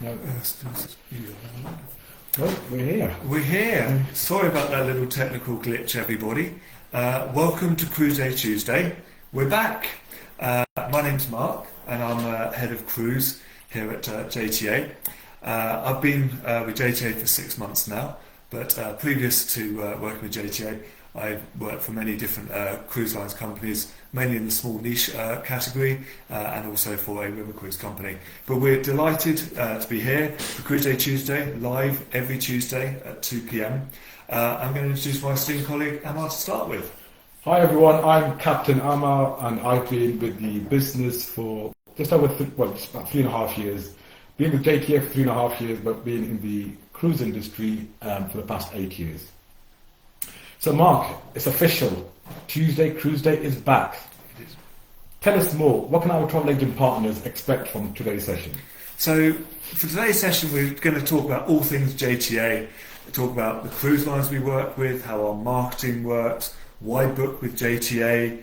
No. Well, we're here. We're here. Sorry about that little technical glitch, everybody. Welcome to Cruise Day Tuesday. We're back. My name's Mark, and I'm head of cruise here at JTA. I've been with JTA for 6 months now, but previous to working with JTA, I've worked for many different cruise lines companies, mainly in the small niche category, and also for a river cruise company. But we're delighted to be here for Cruise Day Tuesday, live every Tuesday at 2 p.m. I'm going to introduce my esteemed colleague, Amar, to start with. Hi everyone, I'm Captain Amar, and I've been with the business for just over just about 3.5 years. Been with JTA for 3.5 years, but been in the cruise industry for the past 8 years. So Mark, it's official. Tuesday Cruise Day is back. It is. Tell us more. What can our travel agent partners expect from today's session? So for today's session, we're going to talk about all things JTA. We'll talk about the cruise lines we work with, how our marketing works, why book with JTA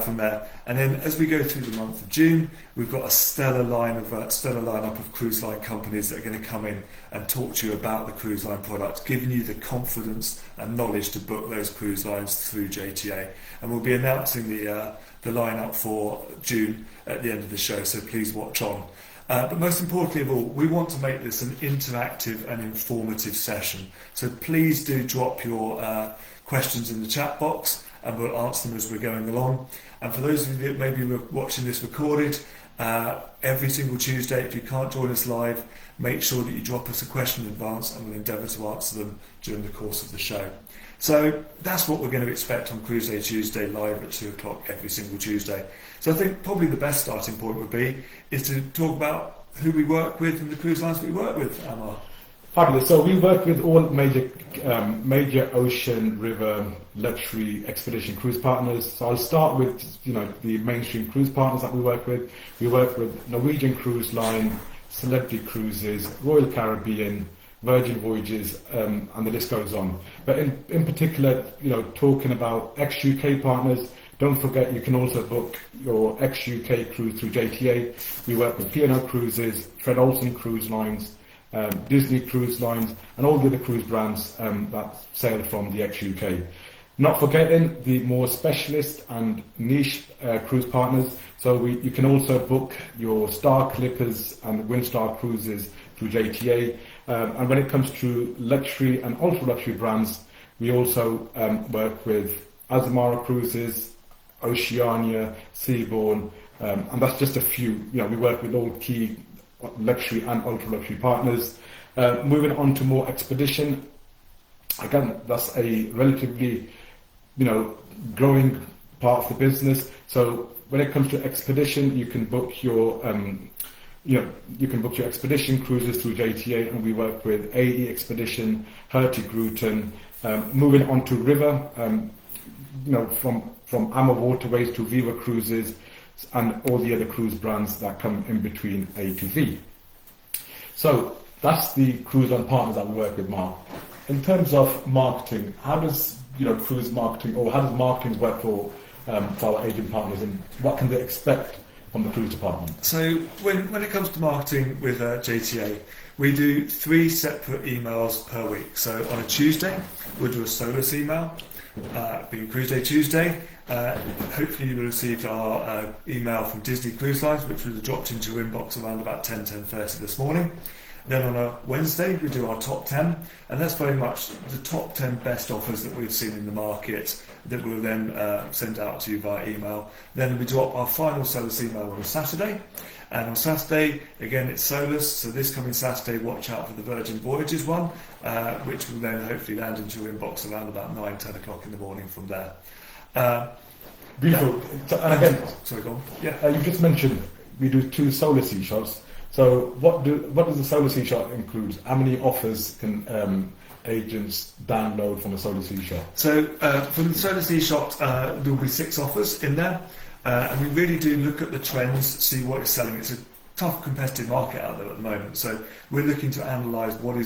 from there. And then as we go through the month of June, we've got a stellar lineup of cruise line companies that are going to come in and talk to you about the cruise line products, giving you the confidence and knowledge to book those cruise lines through JTA. And we'll be announcing the lineup for June at the end of the show, so please watch on. But most importantly of all, we want to make this an interactive and informative session. So please do drop your questions in the chat box, and we'll answer them as we're going along. And for those of you that maybe were watching this recorded, every single Tuesday, if you can't join us live, make sure that you drop us a question in advance, and we'll endeavour to answer them during the course of the show. So that's what we're going to expect on Cruise Day Tuesday, live at 2 o'clock every single Tuesday. So I think probably the best starting point would be is to talk about who we work with and the cruise lines we work with, Amar. Fabulous. So we work with all major ocean, river, luxury expedition cruise partners. So I'll start with the mainstream cruise partners that we work with. We work with Norwegian Cruise Line, Celebrity Cruises, Royal Caribbean, Virgin Voyages, and the list goes on. But in particular, talking about ex-UK partners, don't forget you can also book your ex-UK cruise through JTA. We work with P&O Cruises, Fred Olsen Cruise Lines, Disney Cruise Lines, and all the other cruise brands that sail from the ex-UK. Not forgetting the more specialist and niche cruise partners. So you can also book your Star Clippers and Windstar Cruises through JTA. And when it comes to luxury and ultra-luxury brands, we also work with Azamara Cruises, Oceania, Seabourn, and that's just a few. We work with all key luxury and ultra-luxury partners. Moving on to more expedition, again, that's a relatively, growing part of the business. So when it comes to expedition, you can book your expedition cruises through JTA, and we work with AE Expedition, Hurtigruten. Moving on to river, from Amma Waterways to Viva Cruises, and all the other cruise brands that come in between A to V. So that's the cruise line partners that we work with, Mark. In terms of marketing, how does cruise marketing, or how does marketing work for our agent partners, and what can they expect from the cruise department? So when it comes to marketing with JTA, we do 3 separate emails per week. So on a Tuesday, we'll do a solus email, being Cruise Day Tuesday. Hopefully you will have received our email from Disney Cruise Lines, which was dropped into your inbox around about 10:30 this morning. Then on a Wednesday, we do our top 10, and that's very much the top 10 best offers that we've seen in the market that we'll then send out to you via email. Then we drop our final solus email on a Saturday, and on Saturday, again, it's solus, so this coming Saturday, watch out for the Virgin Voyages one, which will then hopefully land into your inbox around about 10 o'clock in the morning from there. Beautiful. And again, sorry, go on. Yeah. You just mentioned we do 2 solus e-shots. So what does the solus e-shot include? How many offers can agents download from a solus e-shot? So from the solus e-shot, there will be 6 offers in there, and we really do look at the trends, see what is selling. It's a tough competitive market out there at the moment, so we're looking to analyse what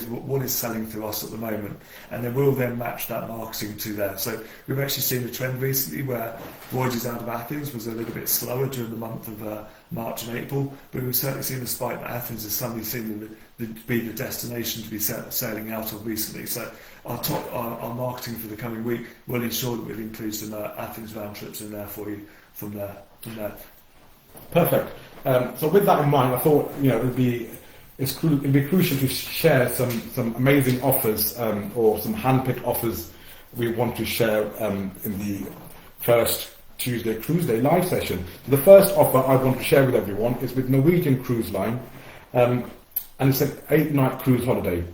is selling through us at the moment, and then we'll then match that marketing to there. So we've actually seen a trend recently where voyages out of Athens was a little bit slower during the month of March and April, but we've certainly seen a spike that Athens has suddenly seen be the destination to be sailing out of recently. So our marketing for the coming week will ensure that we've included some Athens round trips in there for you from there. Perfect. So with that in mind, I thought it'd be crucial to share some amazing offers or some handpicked offers we want to share in the first Tuesday Cruise Day live session. The first offer I want to share with everyone is with Norwegian Cruise Line, and it's an 8-night cruise holiday.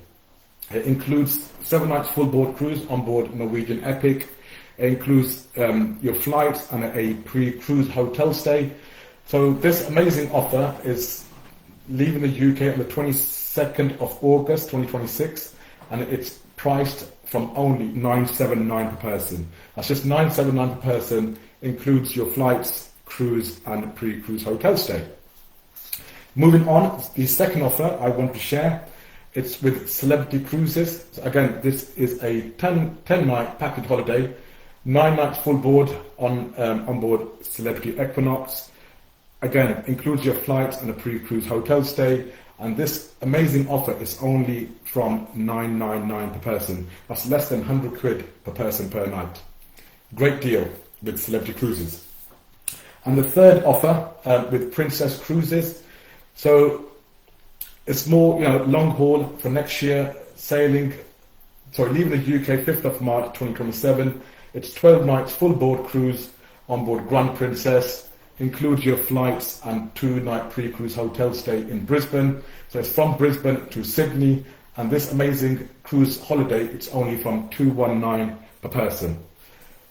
It includes 7 nights full board cruise on board Norwegian Epic. It includes your flights and a pre-cruise hotel stay. So this amazing offer is leaving the UK on the 22nd of August 2026, and it's priced from only $979 per person. That's just $979 per person, includes your flights, cruise and pre-cruise hotel stay. Moving on, the second offer I want to share, it's with Celebrity Cruises. So again, this is a 10-night package holiday, 9 nights full board on board Celebrity Equinox. Again, includes your flights and a pre-cruise hotel stay. And this amazing offer is only from $999 per person. That's less than 100 quid per person per night. Great deal with Celebrity Cruises. And the third offer with Princess Cruises. So it's more, long haul for next year, leaving the UK 5th of March 2027. It's 12 nights full board cruise on board Grand Princess. Includes your flights and 2-night pre-cruise hotel stay in Brisbane. So it's from Brisbane to Sydney, and this amazing cruise holiday, it's only from $219 per person.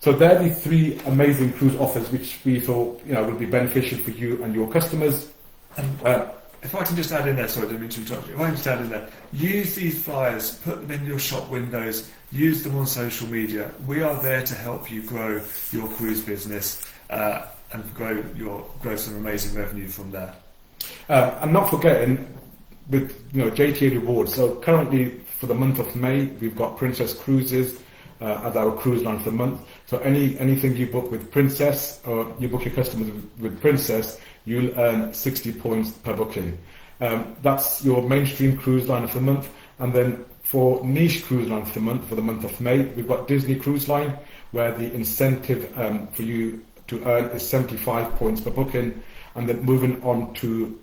So they're the 3 amazing cruise offers which we thought will be beneficial for you and your customers. If I can just add in there, sorry, I didn't mean to interrupt you. If I can just add in there, use these flyers, put them in your shop windows, use them on social media. We are there to help you grow your cruise business and grow some amazing revenue from there. And not forgetting with JTA rewards. So currently for the month of May, we've got Princess Cruises as our cruise line for the month. So anything you book with Princess, or you book your customers with Princess, you'll earn 60 points per booking. That's your mainstream cruise line for the month. And then for niche cruise line for the month of May, we've got Disney Cruise Line, where the incentive for you to earn is 75 points per booking. And then moving on to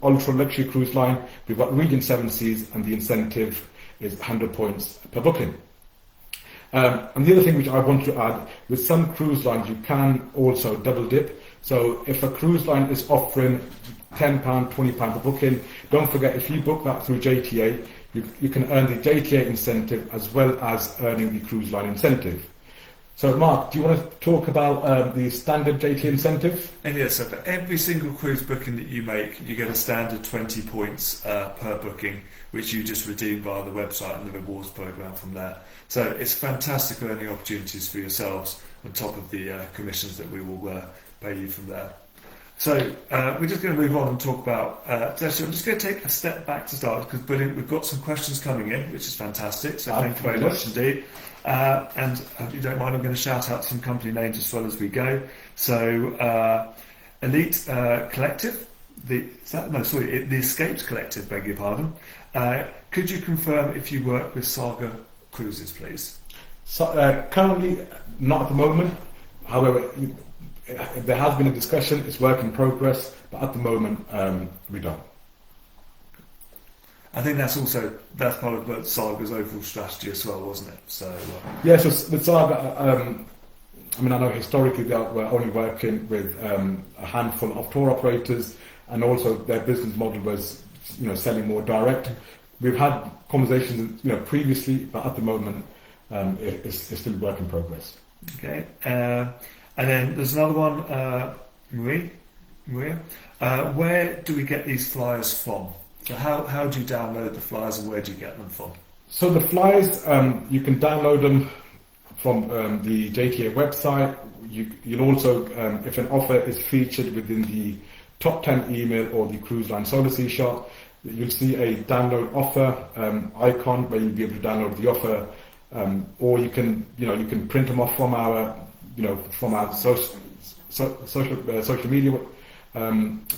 ultra luxury cruise line, we've got Regent Seven Seas, and the incentive is 100 points per booking. And the other thing which I want to add, with some cruise lines you can also double dip. So if a cruise line is offering £10, £20 per booking, don't forget, if you book that through JTA, you can earn the JTA incentive as well as earning the cruise line incentive. So Mark, do you want to talk about the standard JTA incentive? And yes, so for every single cruise booking that you make, you get a standard 20 points per booking, which you just redeem via the website and the rewards program from there. So it's fantastic earning opportunities for yourselves on top of the commissions that we will pay you from there. So we're just going to move on and talk about, actually I'm just going to take a step back to start, because brilliant, we've got some questions coming in, which is fantastic, so thank you very much indeed. And if you don't mind, I'm going to shout out some company names as well as we go. So Elite Collective, the Escaped Collective, beg your pardon. Could you confirm if you work with Saga Cruises, please? So, currently, not at the moment. However, there has been a discussion, it's work in progress, but at the moment, we don't. I think that's part of Saga's overall strategy as well, wasn't it? So yeah, so with Saga, I know historically they were only working with a handful of tour operators, and also their business model was, selling more direct. We've had conversations, previously, but at the moment, it's still work in progress. Okay, and then there's another one, Maria. Where do we get these flyers from? So how do you download the flyers, and where do you get them from? So the flyers, you can download them from the JTA website. You'll also, if an offer is featured within the top 10 email or the cruise line Solacey shop, you'll see a download offer icon where you'll be able to download the offer, or you can print them off from our social media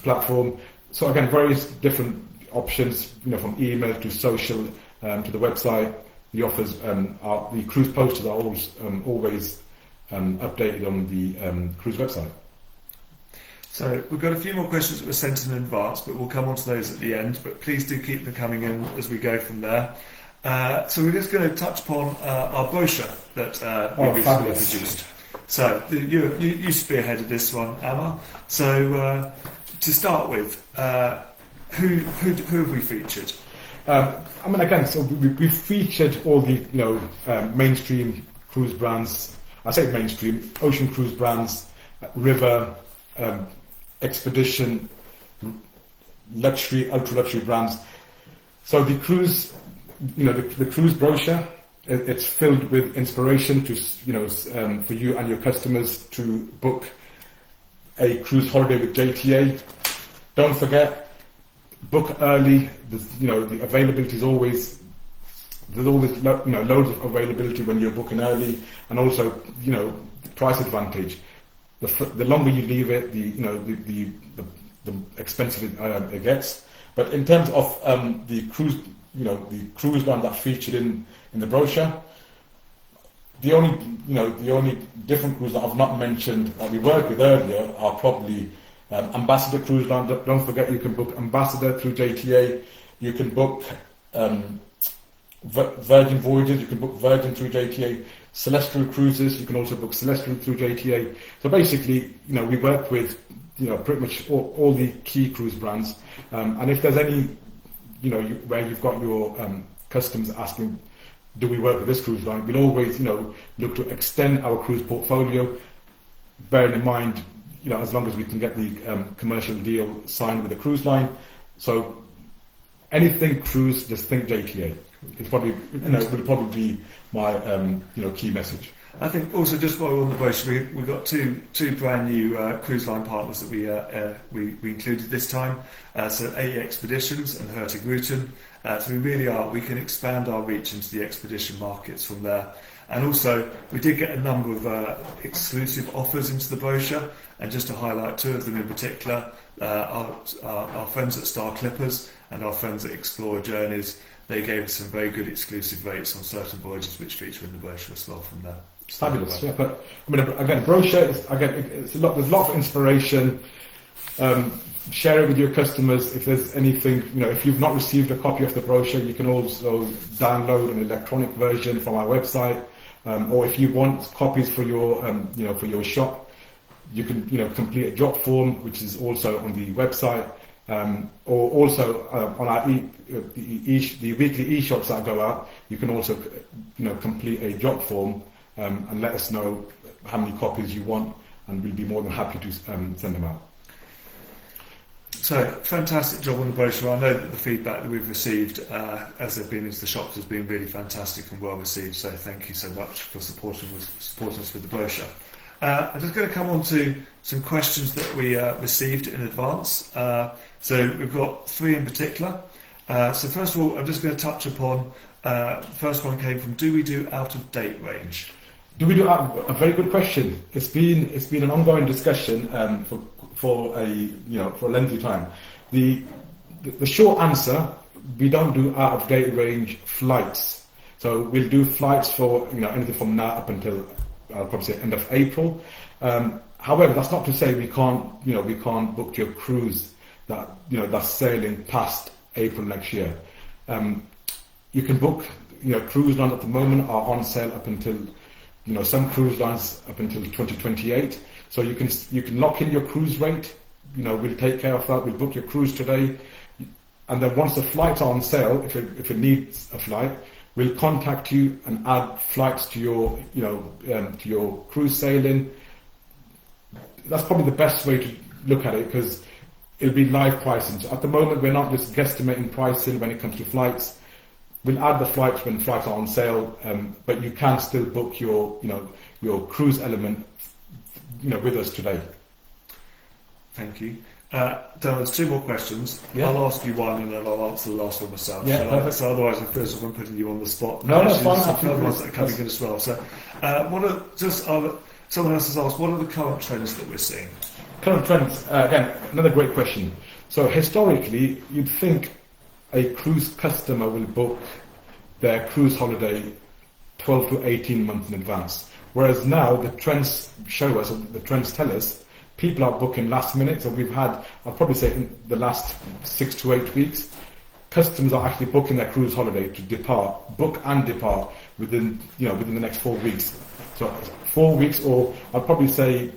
platform. So again, various different options, from email to social, to the website. The offers, the cruise posters are always updated on the cruise website. So we've got a few more questions that were sent in advance, but we'll come on to those at the end. But please do keep them coming in as we go from there. So we're just going to touch upon our brochure that we recently produced. So you spearheaded this one, Emma. So to start with, who have we featured? So we've featured all the mainstream cruise brands. I say mainstream, ocean cruise brands, river, expedition, luxury, ultra luxury brands. So the cruise, the cruise brochure, it's filled with inspiration to for you and your customers to book a cruise holiday with JTA. Don't forget, book early. The availability is always, there's always loads of availability when you're booking early, and also the price advantage. The longer you leave it, the expensive it gets. But in terms of the cruise, the cruise line that featured in the brochure, the only different cruise that I've not mentioned that we worked with earlier are probably Ambassador Cruise Line. Don't forget, you can book Ambassador through JTA. You can book Virgin Voyages. You can book Virgin through JTA. Celestial Cruises, you can also book Celestial through JTA. So basically, we work with pretty much all the key cruise brands. And if there's any, where you've got your customers asking, do we work with this cruise line? We'll always, look to extend our cruise portfolio, bearing in mind, as long as we can get the commercial deal signed with the cruise line. So anything cruise, just think JTA. It's probably, it would probably be my, key message. I think also, just while we're on the brochure, we've got two brand new cruise line partners that we included this time. So AE Expeditions and Hurtigruten. So we can expand our reach into the expedition markets from there. And also, we did get a number of exclusive offers into the brochure, and just to highlight two of them in particular, our friends at Star Clippers and our friends at Explorer Journeys. They gave us some very good exclusive rates on certain voyages which feature in the brochure as well from there. Fabulous, yeah. But again, brochure is, there's a lot of inspiration. Share it with your customers. If there's anything, if you've not received a copy of the brochure, you can also download an electronic version from our website. Or if you want copies for your, for your shop, you can, complete a drop form, which is also on the website. Or also on our the weekly e-shops that go out, you can also complete a drop form and let us know how many copies you want, and we'll be more than happy to send them out. So fantastic job on the brochure. I know that the feedback that we've received as they've been into the shops has been really fantastic and well received. So thank you so much for supporting us with the brochure. I'm just going to come on to some questions that we received in advance. So we've got three in particular. So first of all, I'm just going to touch upon, first one came from, do we do out of date range? Do we do a very good question. It's been an ongoing discussion for a lengthy time. The short answer, we don't do out of date range flights. So we'll do flights for anything from now up until I'll probably say end of April. However, that's not to say we can't book your cruise that's sailing past April next year. You can book, cruise lines at the moment are on sale up until, some cruise lines up until 2028. So you can lock in your cruise rate. We'll take care of that. We'll book your cruise today, and then once the flights are on sale, if it needs a flight, we'll contact you and add flights to your cruise sailing. That's probably the best way to look at it, because it'll be live pricing. So at the moment, we're not just guesstimating pricing when it comes to flights. We'll add the flights when flights are on sale, but you can still book your cruise element, with us today. Thank you. Dan, there's two more questions. Yeah. I'll ask you one and then I'll answer the last one myself. Yeah, perfect. So otherwise, I feel as if I'm putting you on the spot. No, that's fine. Some other ones that are coming in as well. So, someone else has asked, what are the current trends that we're seeing? Current trends, again, another great question. So historically, you'd think a cruise customer will book their cruise holiday 12 to 18 months in advance. Whereas now the trends show us, or the trends tell us, people are booking last minute. So we've had, I'll probably say in the last 6 to 8 weeks, customers are actually booking their cruise holiday to book and depart within the next 4 weeks. So 4 weeks, or I'll probably say,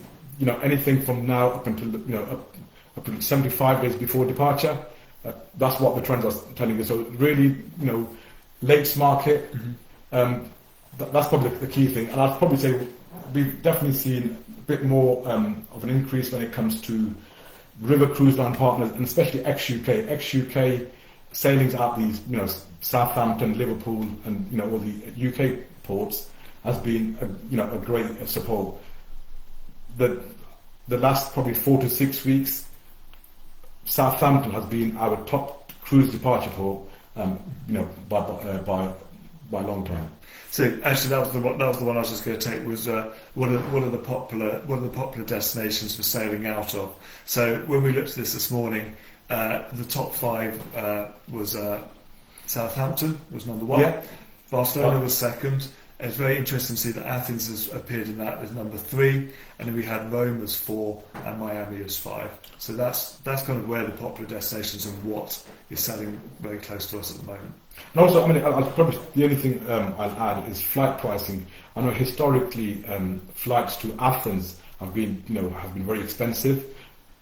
anything from now up until up to 75 days before departure. That's what the trends are telling us. So really, lakes market. That's probably the key thing. And I'd probably say we've definitely seen a bit more of an increase when it comes to river cruise line partners, and especially ex-UK. Ex-UK sailings at these, Southampton, Liverpool, and all the UK ports has been a great support. The last probably 4 to 6 weeks, Southampton has been our top cruise departure port, by a long time. So actually, that was the one I was just going to take. Was what are the popular destinations for sailing out of? So when we looked at this morning, the top 5 was Southampton was number 1, Yeah. Barcelona was second. It's very interesting to see that Athens has appeared in that as number 3, and then we had Rome as 4 and Miami as 5. So that's kind of where the popular destinations and what is selling very close to us at the moment. And also, I'll probably, the only thing I'll add is flight pricing. I know historically flights to Athens have been very expensive.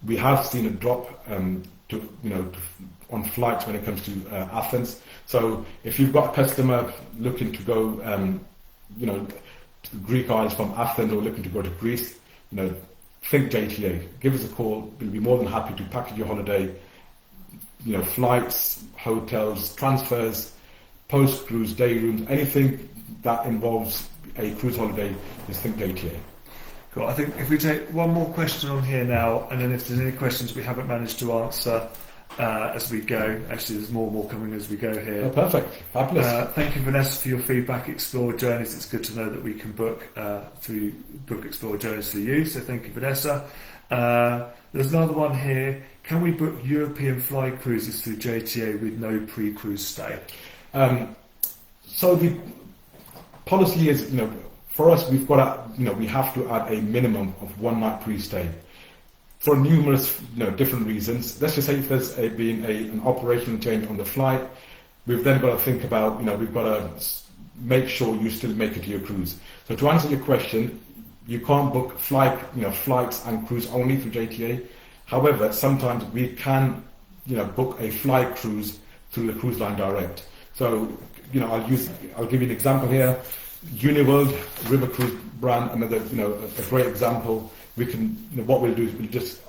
We have seen a drop on flights when it comes to Athens. So if you've got a customer looking to go, to the Greek Isles from Athens, or looking to go to Greece, think JTA. Give us a call. We'll be more than happy to package your holiday. Flights, hotels, transfers, post-cruise, day rooms, anything that involves a cruise holiday, just think JTA. Cool. I think if we take one more question on here now, and then if there's any questions we haven't managed to answer as we go, actually there's more and more coming as we go here. Oh, perfect. Fabulous. Thank you, Vanessa, for your feedback. Explore Journeys. It's good to know that we can book Explore Journeys for you. So thank you, Vanessa. There's another one here. Can we book European fly cruises through JTA with no pre-cruise stay? So the policy is, for us, we've got we have to add a minimum of 1 night pre-stay for numerous, different reasons. Let's just say if there's been an operational change on the flight, we've then got to think about, we've got to make sure you still make it to your cruise. So to answer your question, you can't book flights and cruise only through JTA. However, sometimes we can, book a fly cruise through the cruise line direct. So, I'll give you an example here. Uniworld River Cruise brand, another, a great example. We can, what we'll do is we'll just,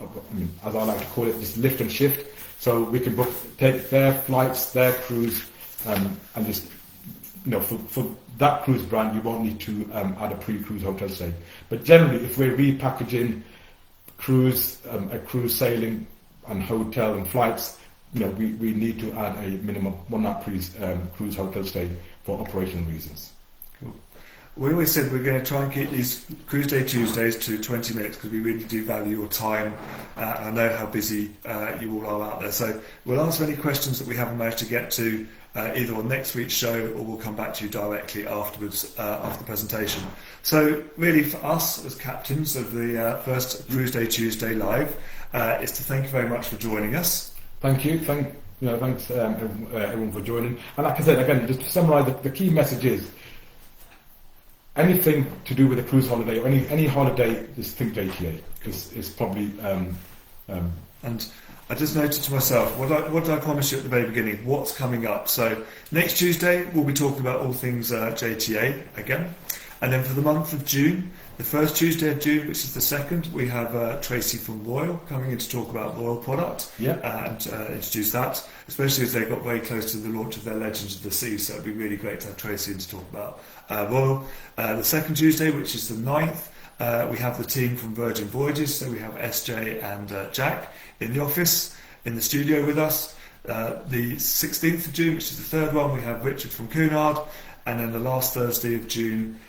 as I like to call it, just lift and shift. So we can take their flights, their cruise, and just, for that cruise brand, you won't need to add a pre-cruise hotel stay. But generally, if we're repackaging a cruise sailing and hotel and flights, we need to add a minimum 1 night cruise hotel stay for operational reasons. Cool. We always said we're going to try and keep these Cruise Day Tuesdays to 20 minutes because we really do value your time. I know how busy you all are out there. So we'll answer any questions that we haven't managed to get to either on next week's show, or we'll come back to you directly afterwards after the presentation. So really for us as captains of the first Cruise Day Tuesday live is to thank you very much for joining us. Thank you. Thanks everyone for joining. And like I said, again, just to summarise, the key message is anything to do with a cruise holiday or any holiday, just think JTA, because it's probably. And I just noted to myself, what did I promise you at the very beginning? What's coming up? So next Tuesday we'll be talking about all things JTA again, and then for the month of June, the first Tuesday of June, which is the 2nd, we have Tracy from Royal coming in to talk about Royal product and introduce that, especially as they got very close to the launch of their Legends of the Sea. So it'd be really great to have Tracy in to talk about Royal. The second Tuesday, which is the 9th, we have the team from Virgin Voyages. So we have SJ and Jack in the office, in the studio with us. The 16th of June, which is the third one, we have Richard from Cunard. And then the last Thursday of June,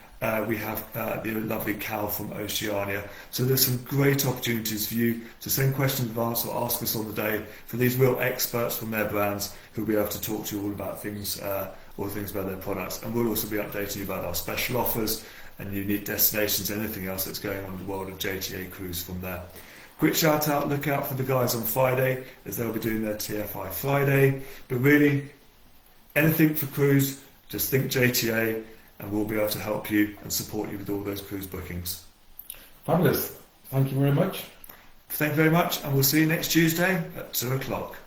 we have the lovely Cal from Oceania. So there's some great opportunities for you to send questions of us or ask us on the day for these real experts from their brands who'll be able to talk to you all about things, all the things about their products. And we'll also be updating you about our special offers and unique destinations, anything else that's going on in the world of JTA Cruise from there. Quick shout out, look out for the guys on Friday as they'll be doing their TFI Friday. But really, anything for cruise, just think JTA and we'll be able to help you and support you with all those cruise bookings. Fabulous. Thank you very much. Thank you very much, and we'll see you next Tuesday at 2 o'clock.